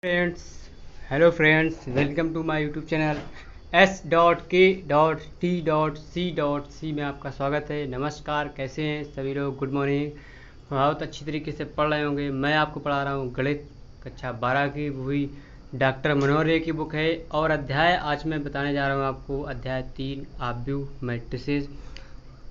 Friends, hello friends, welcome to my YouTube channel S.K.T.C.C में आपका स्वागत है। नमस्कार, कैसे हैं सभी लोग? Good morning. बहुत अच्छी तरीके से पढ़ रहे होंगे। मैं आपको पढ़ा रहा हूँ गणित कक्षा 12 की हुई डॉक्टर मनोहर रे की बुक है। और अध्याय आज मैं बताने जा रहा हूँ आपको अध्याय 3 ऑब्व्यू मैट्रिसेस।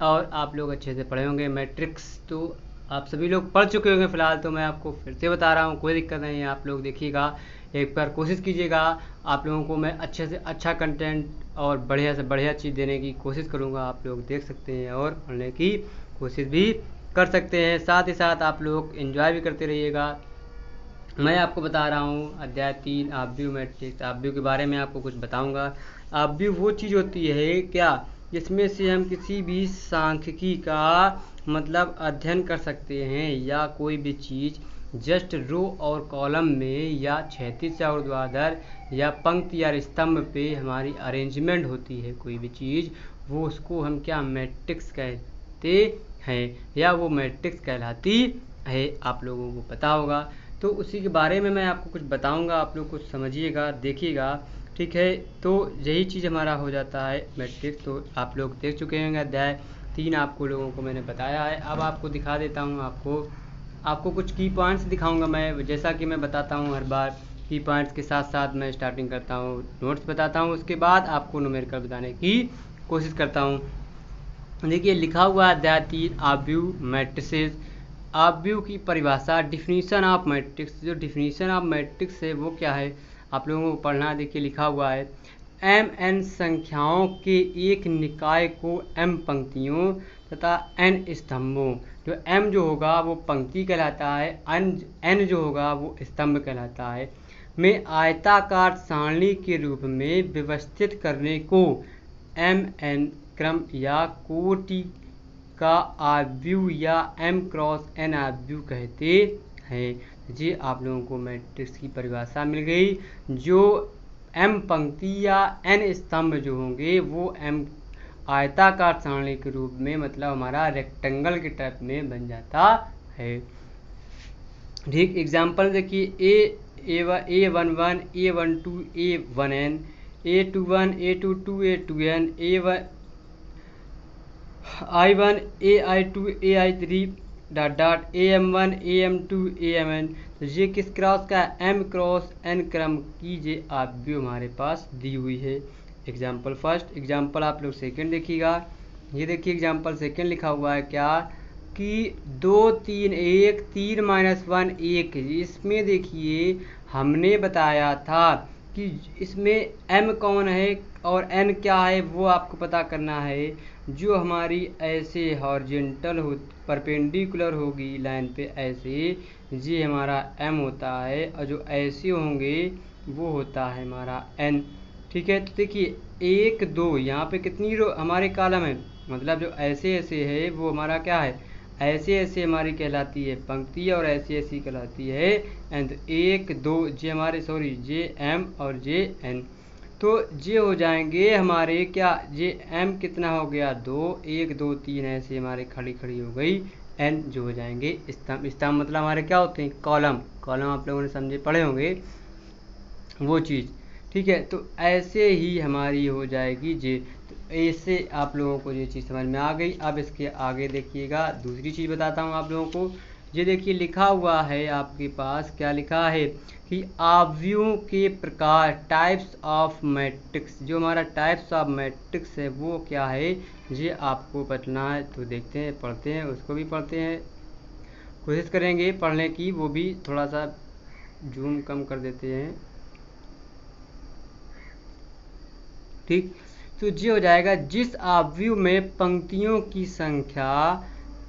और आप लोग अच्छे से पढ़े होंगे। मैट्रिक्स तो आप सभी लोग पढ़ चुके होंगे फ़िलहाल, तो मैं आपको फिर से बता रहा हूँ, कोई दिक्कत नहीं है। आप लोग देखिएगा, एक बार कोशिश कीजिएगा। आप लोगों को मैं अच्छे से अच्छा कंटेंट और बढ़िया से बढ़िया चीज़ देने की कोशिश करूँगा। आप लोग देख सकते हैं और पढ़ने की कोशिश भी कर सकते हैं। साथ ही साथ आप लोग एंजॉय भी करते रहिएगा। मैं आपको बता रहा हूँ अध्याय 3 ऑब्व्यू मैट्रिक्स। ऑब्व्यू के बारे में आपको कुछ बताऊँगा। ऑब्व्यू वो चीज़ होती है क्या, जिसमें से हम किसी भी सांख्यिकी का मतलब अध्ययन कर सकते हैं, या कोई भी चीज़ जस्ट रो और कॉलम में या क्षैतिज या ऊर्ध्वाधर या पंक्ति या स्तंभ पे हमारी अरेंजमेंट होती है कोई भी चीज़, वो उसको हम क्या मैट्रिक्स कहते हैं, या वो मैट्रिक्स कहलाती है। आप लोगों को पता होगा, तो उसी के बारे में मैं आपको कुछ बताऊंगा। आप लोग कुछ समझिएगा, देखिएगा, ठीक है। तो यही चीज़ हमारा हो जाता है मैट्रिक्स। तो आप लोग देख चुके होंगे अध्याय 3, आपको लोगों को मैंने बताया है। अब आपको दिखा देता हूँ, आपको कुछ की पॉइंट्स दिखाऊंगा मैं, जैसा कि मैं बताता हूँ हर बार। की पॉइंट्स के साथ साथ मैं स्टार्टिंग करता हूँ, नोट्स बताता हूँ, उसके बाद आपको न्यूमेरिकल बताने की कोशिश करता हूँ। देखिए, लिखा हुआ अध्याय 3 ऑब्व्यू मैट्रिसेस। ऑब्व्यू की परिभाषा, डिफिनीशन ऑफ मैट्रिक्स। जो डिफिनीशन ऑफ मैट्रिक्स है वो क्या है, आप लोगों को पढ़ना। देखिए, लिखा हुआ है एम एन संख्याओं के एक निकाय को एम पंक्तियों तथा एन स्तंभों, जो एम जो होगा वो पंक्ति कहलाता है, एन जो होगा वो स्तंभ कहलाता है, में आयताकार सारणी के रूप में व्यवस्थित करने को एम एन क्रम या कोटि का ऑब्व्यू या m क्रॉस n ऑब्व्यू कहते हैं। जी, आप लोगों को मैट्रिक्स की परिभाषा मिल गई। जो m पंक्ति या n स्तंभ जो होंगे वो m आयताकार सारणी के रूप में, मतलब हमारा रेक्टेंगल के टाइप में बन जाता है। ठीक, एग्जाम्पल देखिए, A11, A12, A1n, A21, A22, A2n, I1, AI2, AI3 dot dot AM1, AM2, AMN। तो ये किस क्रॉस का है? M क्रॉस N क्रम की ये ऑब्व्यू हमारे पास दी हुई है। Example first. एग्जाम्पल आप लोग सेकंड देखिएगा। ये देखिए, एग्जाम्पल सेकंड लिखा हुआ है क्या कि 2 3 1 3 -1 1। इसमें देखिए, हमने बताया था कि इसमें m कौन है और n क्या है, वो आपको पता करना है। जो हमारी ऐसे हॉरिजेंटल हो, परपेंडिकुलर होगी लाइन पे ऐसे, ये हमारा m होता है, और जो ऐसे होंगे वो होता है हमारा n। ठीक है, तो देखिए 1 2 यहाँ पे कितनी रो हमारे कॉलम है, मतलब जो ऐसे ऐसे है वो हमारा क्या है, ऐसे ऐसे हमारी कहलाती है पंक्ति, और ऐसी ऐसी कहलाती है एंड 1 2 जे हमारे, सॉरी, जे एम और जे एन। तो जे हो जाएंगे हमारे क्या, जे एम कितना हो गया 2, 1 2 3 ऐसे हमारे खड़ी खड़ी हो गई, एन जो हो जाएंगे स्तंभ। स्तंभ मतलब हमारे क्या होते हैं, कॉलम। कॉलम आप लोगों ने समझे, पढ़े होंगे वो चीज़। ठीक है, तो ऐसे ही हमारी हो जाएगी जे। तो ऐसे आप लोगों को ये चीज़ समझ में आ गई। अब इसके आगे देखिएगा, दूसरी चीज़ बताता हूँ आप लोगों को। ये देखिए, लिखा हुआ है आपके पास, क्या लिखा है कि ऑब्व्यू के प्रकार, टाइप्स ऑफ मैट्रिक्स। जो हमारा टाइप्स ऑफ मैट्रिक्स है वो क्या है, ये आपको पढ़ना है। तो देखते हैं, पढ़ते हैं, उसको भी पढ़ते हैं, कोशिश करेंगे पढ़ने की। वो भी थोड़ा सा जूम कम कर देते हैं। ठीक, तो ये हो जाएगा जिस ऑब्व्यू में पंक्तियों की संख्या,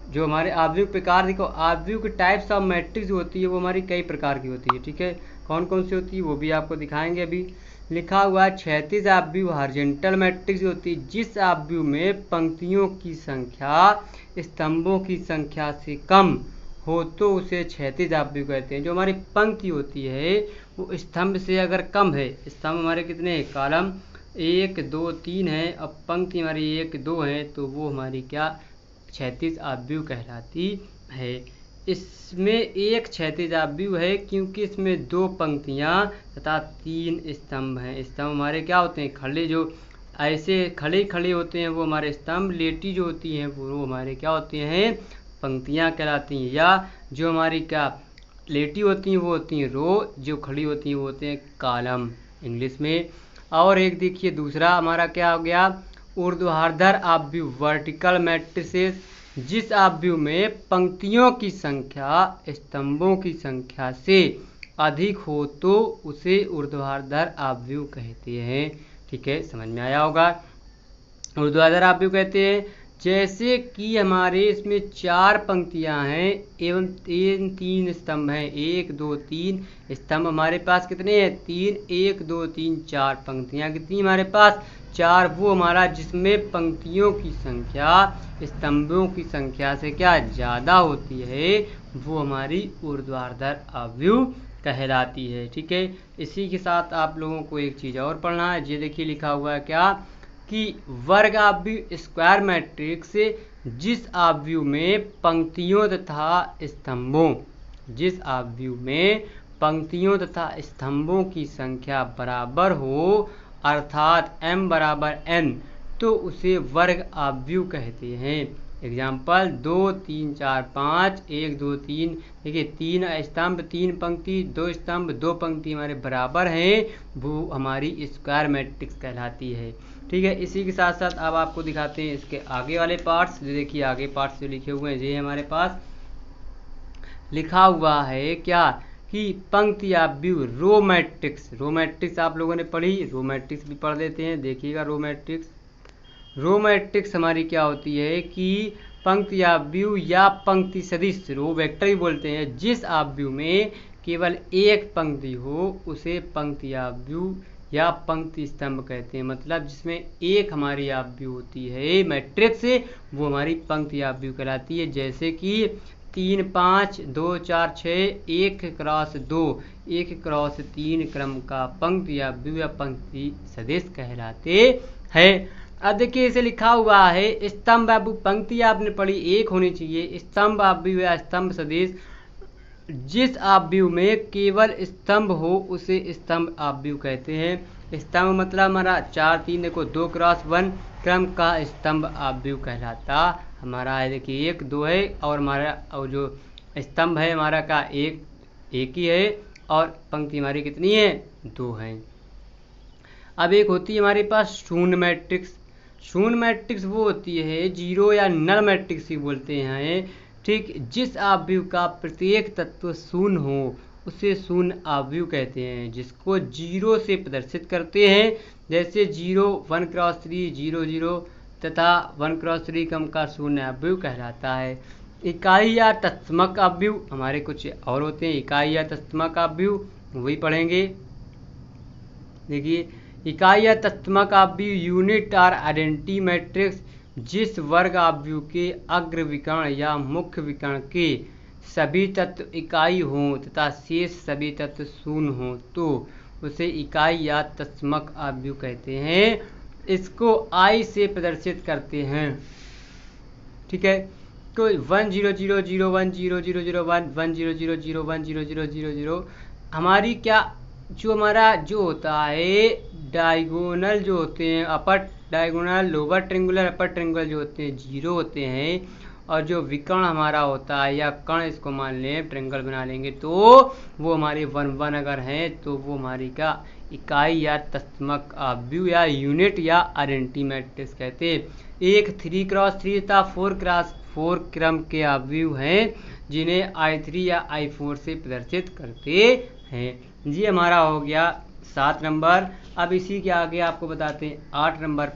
जो हमारे ऑब्व्यू प्रकार, देखो ऑब्व्यू के टाइप्स ऑफ मैट्रिक्स जो होती है वो हमारी कई प्रकार की होती है। ठीक है, कौन कौन सी होती है वो भी आपको दिखाएंगे अभी। लिखा हुआ है क्षैतिज ऑब्व्यू हॉरिजॉन्टल मैट्रिक्स होती है जिस ऑब्व्यू में पंक्तियों की संख्या स्तंभों की संख्या से कम हो तो उसे क्षैतिज ऑब्व्यू कहते हैं। जो हमारी पंक्ति होती है वो स्तंभ से अगर कम है, स्तंभ हमारे कितने हैं, कॉलम 1 2 3 है, अब पंक्ति हमारी 1 2 है, तो वो हमारी क्या, क्षैतिज ऑब्व्यू कहलाती है। इसमें एक क्षैतिज आव्यूह है क्योंकि इसमें 2 पंक्तियां तथा 3 स्तंभ हैं। स्तंभ हमारे क्या होते हैं, खड़े, जो ऐसे खड़े खड़े होते हैं वो हमारे स्तंभ, लेटी जो होती हैं वो हमारे क्या होते हैं, पंक्तियां कहलाती हैं। या जो हमारी क्या लेटी होती हैं वो होती हैं रो, जो खड़ी होती हैं वो होते हैं कॉलम इंग्लिश में। और एक देखिए दूसरा हमारा क्या हो गया, ऊर्ध्वाधर आव्यूह वर्टिकल मैट्रिसेस, जिस आव्यूह में पंक्तियों की संख्या स्तंभों की संख्या से अधिक हो तो उसे ऊर्ध्वाधर आव्यूह कहते हैं। ठीक है, समझ में आया होगा। ऊर्ध्वाधर आव्यूह कहते हैं जैसे कि हमारे इसमें 4 पंक्तियां हैं एवं 3 स्तंभ हैं। 1 2 3 स्तंभ हमारे पास कितने हैं, 3, 1 2 3 4 पंक्तियां कितनी हमारे पास, 4। वो हमारा जिसमें पंक्तियों की संख्या स्तंभों की संख्या से क्या ज़्यादा होती है वो हमारी ऊर्ध्वाधर आव्यूह कहलाती है। ठीक है, इसी के साथ आप लोगों को एक चीज़ और पढ़ना है। ये देखिए लिखा हुआ है क्या कि वर्ग आव्यूह स्क्वायर मैट्रिक्स जिस आव्यूह में पंक्तियों तथा स्तंभों, जिस आव्यूह में पंक्तियों तथा स्तंभों की संख्या बराबर हो अर्थात m बराबर n, तो उसे वर्ग आव्यूह कहते हैं। एग्जाम्पल 2 3 4 5 1 2 3, देखिए 3 स्तंभ 3 पंक्ति, 2 स्तंभ 2 पंक्ति हमारे बराबर हैं, वो हमारी स्क्वायर मैट्रिक्स कहलाती है। ठीक है, इसी के साथ साथ अब आपको दिखाते हैं इसके आगे वाले पार्ट्स। जो देखिए आगे पार्ट्स जो लिखे हुए हैं ये हमारे पास लिखा हुआ है क्या कि पंक्ति आव्यूह रो मैट्रिक्स। रो मैट्रिक्स आप लोगों ने पढ़ी, रो मैट्रिक्स भी पढ़ लेते हैं। देखिएगा रो मैट्रिक्स, रो मैट्रिक्स हमारी क्या होती है कि पंक्ति आव्यूह या पंक्ति सदिश, रो वेक्टर भी बोलते हैं, जिस आव्यूह में केवल एक पंक्ति हो उसे पंक्ति आव्यूह या पंक्ति स्तंभ कहते हैं। मतलब जिसमें एक हमारी आव्यूह होती है मैट्रिक्स, वो हमारी पंक्ति आव्यूह कहलाती है। जैसे कि 3 5 2 4 6 1 क्रॉस 2 1 क्रॉस 3 क्रम का पंक्ति आव्यूह या पंक्ति सदिश कहलाते हैं। अब देखिए इसे लिखा हुआ है स्तंभ आव्यूह, पंक्ति आपने पढ़ी एक होनी चाहिए, स्तंभ आव्यूह या स्तंभ सदिश जिस आव्यूह में केवल स्तंभ हो उसे स्तंभ आव्यूह कहते हैं। स्तंभ मतलब हमारा 4 3 देखो 2 क्रॉस 1 क्रम का स्तंभ आव्यूह कहलाता हमारा है। देखिए 1 2 है और हमारा और जो स्तंभ है हमारा का एक ही है और पंक्ति हमारी कितनी है, 2 है। अब एक होती है हमारे पास शून्य मैट्रिक्स। शून्य मैट्रिक्स वो होती है जीरो या नल मैट्रिक्स ही बोलते हैं। ठीक, जिस आव्यूह का प्रत्येक तत्व शून्य हो उसे शून्य आव्यूह कहते हैं, जिसको जीरो से प्रदर्शित करते हैं। जैसे 0 1 क्रॉस 3 0 0 तथा 1 क्रॉस 3 क्रम का शून्य आव्यूह कहलाता है। इकाई या तत्समक आव्यूह हमारे कुछ और होते हैं। इकाई या तत्समक आव्यूह वही पढ़ेंगे। देखिए इकाई या तत्समक आव्यूह यूनिट और आइडेंटिटी मैट्रिक्स जिस वर्ग आव्यूह के अग्र विकर्ण या मुख्य विकर्ण के सभी तत्व इकाई हों तथा शेष सभी तत्व शून्य हों तो उसे इकाई या तत्समक आव्यूह कहते हैं। इसको I से प्रदर्शित करते हैं। ठीक है, तो 1 0 0 0 1 0 0 0 1 1 0 0 0 1 0 0 0 0 हमारी क्या जो हमारा जो होता है डायगोनल जो होते हैं, अपर diagonal lower triangular upper triangular जो होते हैं 0 होते हैं, और जो विकर्ण हमारा होता है या कर्ण इसको मान लें ट्रेंगल बना लेंगे तो वो हमारे 1 1 अगर हैं तो वो हमारी का इकाई या तत्समक आव्यूह या यूनिट या आइडेंटिटी मैट्रिक्स कहते हैं। एक 3 क्रॉस 3 तथा 4 क्रॉस 4 क्रम के आव्यूह हैं जिन्हें I3 या I4 से प्रदर्शित करते हैं। ये हमारा हो गया 7 नंबर। अब इसी के आगे आपको बताते हैं 8 नंबर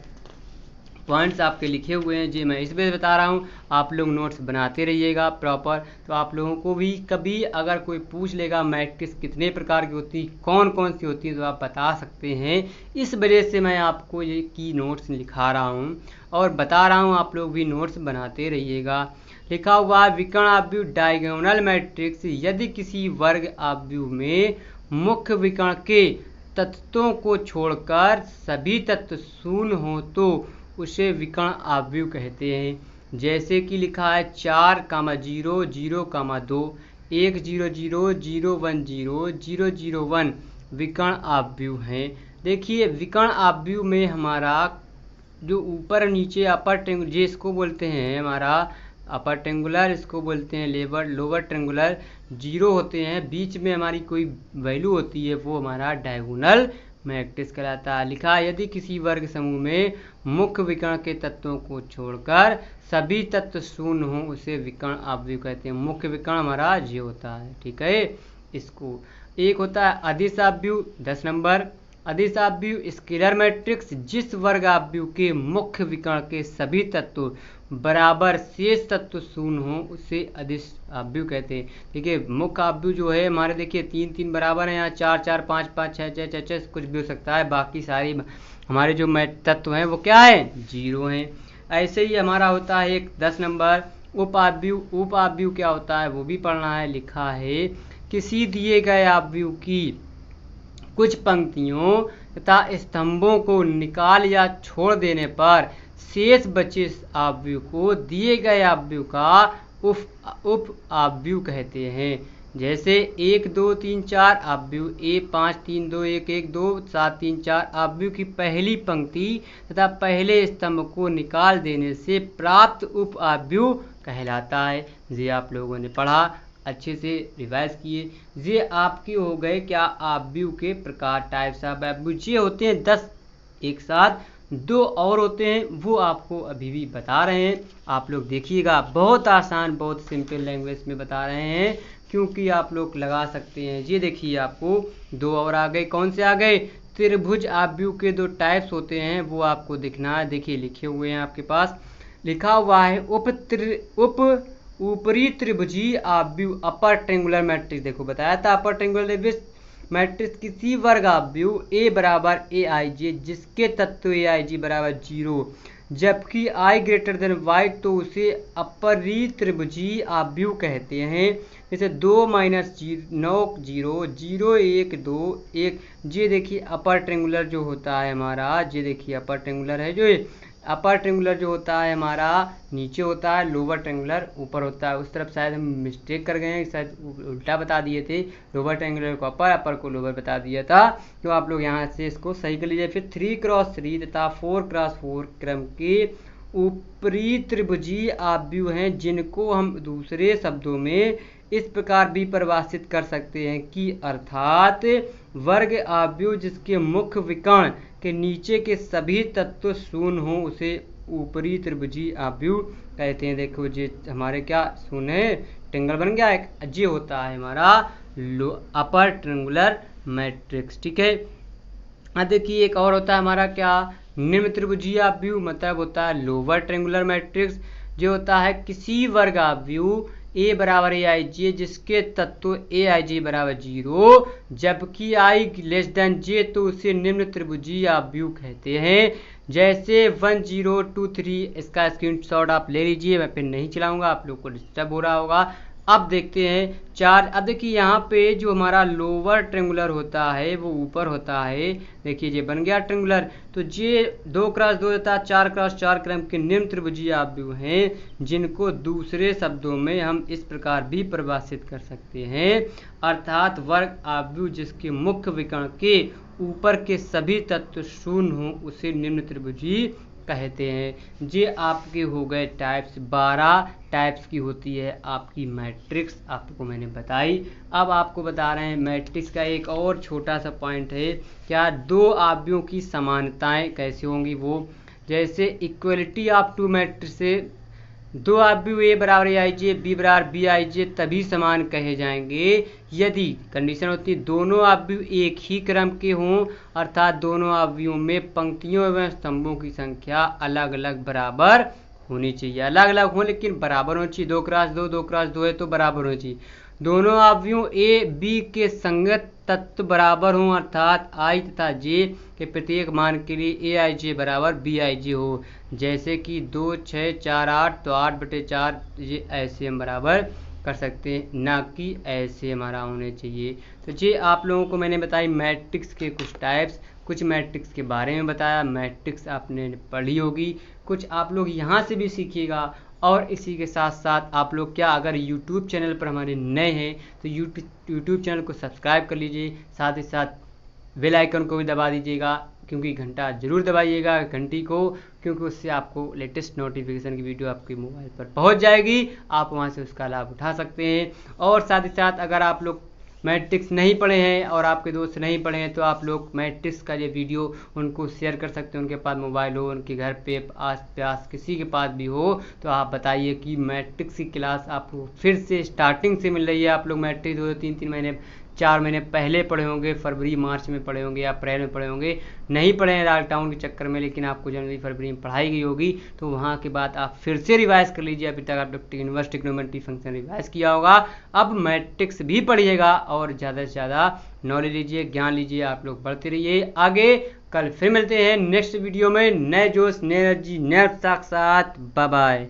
पॉइंट्स आपके लिखे हुए हैं जी, मैं इस वजह बता रहा हूँ आप लोग नोट्स बनाते रहिएगा प्रॉपर। तो आप लोगों को भी कभी अगर कोई पूछ लेगा मैट्रिक्स कितने प्रकार की होती कौन कौन सी होती है तो आप बता सकते हैं। इस वजह से मैं आपको ये की नोट्स लिखा रहा हूँ और बता रहा हूँ, आप लोग भी नोट्स बनाते रहिएगा। लिखा हुआ विकर्ण आव्यूह डायगोनल मैट्रिक्स यदि किसी वर्ग आव्यूह में मुख्य विकर्ण के तत्वों को छोड़कर सभी तत्व शून्य हो तो उसे विकर्ण आव्यूह कहते हैं। जैसे कि लिखा है 4,0 0,2 1,0,0,1,0,0,0,1 विकर्ण आव्यूह हैं। देखिए विकर्ण आव्यूह में हमारा जो ऊपर नीचे अपर ट्रेंगुलर जिसको बोलते हैं हमारा अपर ट्रेंगुलर, इसको बोलते हैं लोअर ट्रेंगुलर, जीरो होते हैं, बीच में हमारी कोई वैल्यू होती है, वो हमारा डायगोनल मैट्रिक्स कहलाता है। लिखा यदि किसी वर्ग समूह में मुख्य विकर्ण के तत्वों को छोड़कर सभी तत्व शून्य हों उसे विकर्ण आव्यूह कहते हैं। मुख्य विकर्ण हमारा ये होता है, ठीक है। इसको एक होता है अदिश आव्यूह। 10 नंबर अदिश आव्यूह स्केलर मैट्रिक्स जिस वर्ग आव्यूह के मुख्य विकर्ण के सभी तत्व बराबर शेष तत्व शून्य हो उसे अदिश आव्यूह कहते हैं। ठीक है, मुख्य आव्यूह जो है हमारे देखिए 3 बराबर है, यहाँ 4 5 5 6 6 कुछ भी हो सकता है, बाकी सारी हमारे जो तत्व हैं वो क्या है, जीरो हैं। ऐसे ही हमारा होता है एक 10 नंबर उप आव्यूह। उप आव्यूह क्या होता है वो भी पढ़ना है। लिखा है किसी दिए गए आव्यूह की कुछ पंक्तियों तथा स्तंभों को निकाल या छोड़ देने पर शेष बचे आव्यूह को दिए गए आव्यूह का उप आव्यूह कहते हैं। जैसे 1 2 3 4 आव्यूह ए 5 3 2 1 1 2 7 3 4 आव्यूह की पहली पंक्ति तथा पहले स्तंभ को निकाल देने से प्राप्त उप आव्यूह कहलाता है। ये आप लोगों ने पढ़ा, अच्छे से रिवाइज किए। ये आपके हो गए क्या आव्यूह के प्रकार, टाइप्स ऑफ आव्यूह। ये होते हैं 10 एक साथ, 2 और होते हैं वो आपको अभी भी बता रहे हैं, आप लोग देखिएगा। बहुत आसान बहुत सिंपल लैंग्वेज में बता रहे हैं क्योंकि आप लोग लगा सकते हैं। ये देखिए आपको 2 और आ गए, कौन से आ गए, त्रिभुज आव्यूह के 2 टाइप्स होते हैं वो आपको दिखना है। देखिए लिखे हुए हैं आपके पास, लिखा हुआ है ऊपरी त्रिभुजीय आव्यूह अपर ट्रेंगुलर मैट्रिक्स। देखो बताया था अपर ट्रेंगुलर मैट्रिक्स किसी वर्ग आव्यूह ए बराबर ए आई जे जिसके तत्व ए आई जी बराबर 0 जबकि आई ग्रेटर देन वाई तो उसे अपरी त्रिभुजीय आव्यूह कहते हैं। जैसे 2 - 9 0 0 1 2 1। ये देखिए अपर ट्रेंगुलर जो होता है हमारा, ये देखिए अपर ट्रेंगुलर है, जो अपर ट्रेंगुलर जो होता है हमारा नीचे होता है, लोअर ट्रेंगुलर ऊपर होता है। उस तरफ शायद हम मिस्टेक कर गए हैं, शायद उल्टा बता दिए थे, लोअर ट्रेंगुलर को अपर, अपर को लोअर बता दिया था। तो आप लोग यहाँ से इसको सही कर लीजिए। फिर 3x3 तथा 4x4 क्रम के ऊपरी त्रिभुजीय आव्यूह हैं जिनको हम दूसरे शब्दों में इस प्रकार भी परिभाषित कर सकते हैं कि अर्थात वर्ग आव्यूह जिसके मुख्य विकर्ण के नीचे के सभी तत्व शून्य हों उसे ऊपरी त्रिभुजीय आव्यूह कहते हैं। देखो ये हमारे क्या शून्य है, ट्रेंगल बन गया एक, ये होता है हमारा अपर ट्रेंगुलर मैट्रिक्स। ठीक है, अब देखिए एक और होता है हमारा क्या, निम्न त्रिभुजीय आव्यूह, मतलब होता है लोअर ट्रेंगुलर मैट्रिक्स। जो होता है किसी वर्ग आव्यूह ए बराबर ए आई जे जिसके तत्व ए आई जे बराबर 0 जबकि आई लेस देन जे तो उसे निम्न त्रिभुजीय आव्यूह कहते हैं। जैसे 1 0 2 3, इसका स्क्रीनशॉट आप ले लीजिए, मैं फिर नहीं चलाऊंगा, आप लोग को डिस्टर्ब हो रहा होगा। अब देखते हैं 4। अब देखिए यहाँ पे जो हमारा लोअर ट्रेंगुलर होता है वो ऊपर होता है। देखिए ये बन गया ट्रेंगुलर, तो ये 2x2 तथा 4x4 क्रम के निम्न त्रिभुजीय आव्यूह हैं जिनको दूसरे शब्दों में हम इस प्रकार भी परिभाषित कर सकते हैं, अर्थात वर्ग आव्यूह जिसके मुख्य विकर्ण के ऊपर के सभी तत्व शून्य हों उसे निम्न त्रिभुजीय कहते हैं। ये आपके हो गए टाइप्स। 12 टाइप्स की होती है आपकी मैट्रिक्स, आपको मैंने बताई। अब आपको बता रहे हैं मैट्रिक्स का एक और छोटा सा पॉइंट है, क्या 2 आव्यूहों की समानताएं कैसे होंगी वो। जैसे इक्वलिटी ऑफ 2 मैट्रिक्स से 2 आव्यूह ए बराबर ए आई जे बी बराबर बी आई जे तभी समान कहे जाएंगे यदि कंडीशन होती है दोनों आव्यूह एक ही क्रम के हों, अर्थात दोनों आव्यूहों में पंक्तियों एवं स्तंभों की संख्या अलग अलग बराबर होनी चाहिए। अलग अलग हो लेकिन बराबर होनी चाहिए। 2x2 2x2 है तो बराबर होनी चाहिए। दोनों आव्यूह ए बी के संगत तत्व बराबर हों, अर्थात आई तथा जे के प्रत्येक मान के लिए ए आई जे बराबर बी आई जे हो। जैसे कि 2 6 4 8 तो 8/4 ये ऐसे हम बराबर कर सकते हैं, ना कि ऐसे हमारा होने चाहिए। तो ये आप लोगों को मैंने बताई मैट्रिक्स के कुछ टाइप्स, कुछ मैट्रिक्स के बारे में बताया। मैट्रिक्स आपने पढ़ी होगी, कुछ आप लोग यहाँ से भी सीखिएगा और इसी के साथ साथ आप लोग क्या अगर यूट्यूब चैनल पर हमारे नए हैं तो यूट्यूब चैनल को सब्सक्राइब कर लीजिए, साथ ही साथ बेल आइकन को भी दबा दीजिएगा, क्योंकि घंटा जरूर दबाइएगा घंटी को, क्योंकि उससे आपको लेटेस्ट नोटिफिकेशन की वीडियो आपके मोबाइल पर पहुंच जाएगी, आप वहां से उसका लाभ उठा सकते हैं। और साथ ही साथ अगर आप लोग मैट्रिक्स नहीं पढ़े हैं और आपके दोस्त नहीं पढ़े हैं तो आप लोग मैट्रिक्स का ये वीडियो उनको शेयर कर सकते हैं, उनके पास मोबाइल हो, उनके घर पे आस पास किसी के पास भी हो, तो आप बताइए कि मैट्रिक्स की क्लास आपको फिर से स्टार्टिंग से मिल रही है। आप लोग मैट्रिक्स 2-3 महीने 4 महीने पहले पढ़े होंगे, फरवरी मार्च में पढ़े होंगे या अप्रैल में पढ़े होंगे, नहीं पढ़े हैं लॉकडाउन के चक्कर में, लेकिन आपको जनवरी फरवरी में पढ़ाई गई होगी, तो वहाँ के बाद आप फिर से रिवाइज कर लीजिए। अभी तक आप लोग इन्वर्स ट्रिग्नोमेट्री फंक्शन रिवाइज किया होगा, अब मैट्रिक्स भी पढ़िएगा और ज़्यादा से ज़्यादा नॉलेज लीजिए, ज्ञान लीजिए, आप लोग बढ़ते रहिए आगे। कल फिर मिलते हैं नेक्स्ट वीडियो में, नए जोश, नए एनर्जी, नए उत्साह के साथ। Bye bye.